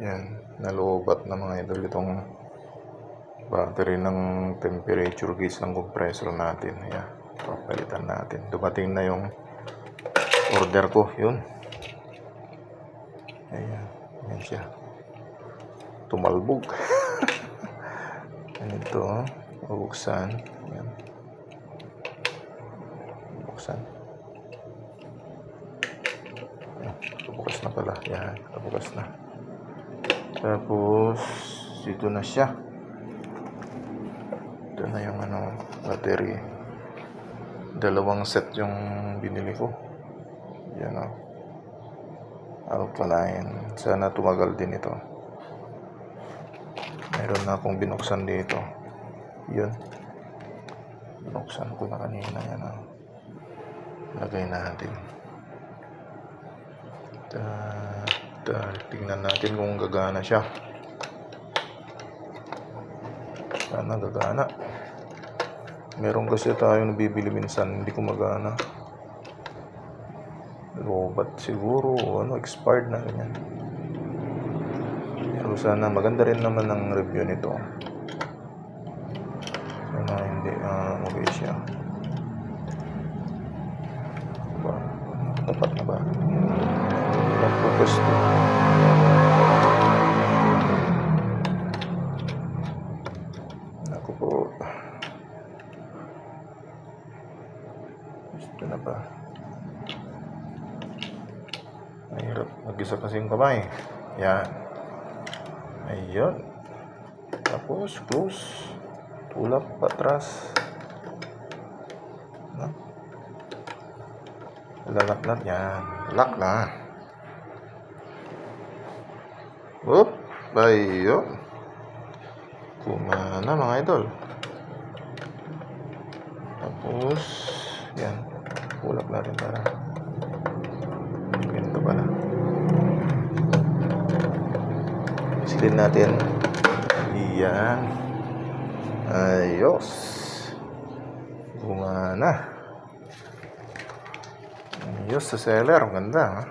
Yan, nalobat na mga idol itong battery ng temperature gauge ng compressor natin. Ayan, papalitan natin. Dumating na yung order ko, yun. Ayan, yan siya. Tumalbog. Ito, bubuksan. Ayan. Buksan. Ayan, bukas na pala. Yan, bukas na. Tapos, dito na siya. Ito na yung battery. Dalawang set yung binili ko. Yan o. Alkaline. Sana tumagal din ito. Meron na akong binuksan dito. Yun. Binuksan ko na kanina. Yan o. Lagay natin. Tingnan natin kung gagana siya. Sana gagana. Meron kasi tayo nabibili minsan, hindi gumagana. Lobat siguro, expired na ganyan. Pero sana maganda rin naman ang review nito. Sana hindi okay siya. Diba? Dapat na ba? Pagpupusto. Ako po. Gusto na ba? Mahirap mag-isa kasing kamay. Yan. Ayun. Tapos close. Tulak patras. Lalaknat yan. Lock na. Oop. Ayun. Kumana mga idol. Tapos yan. Tulak natin para ganito pala. Silin natin. Yan. Ayos. Gumana. Ayos sa seller. Ganda ha.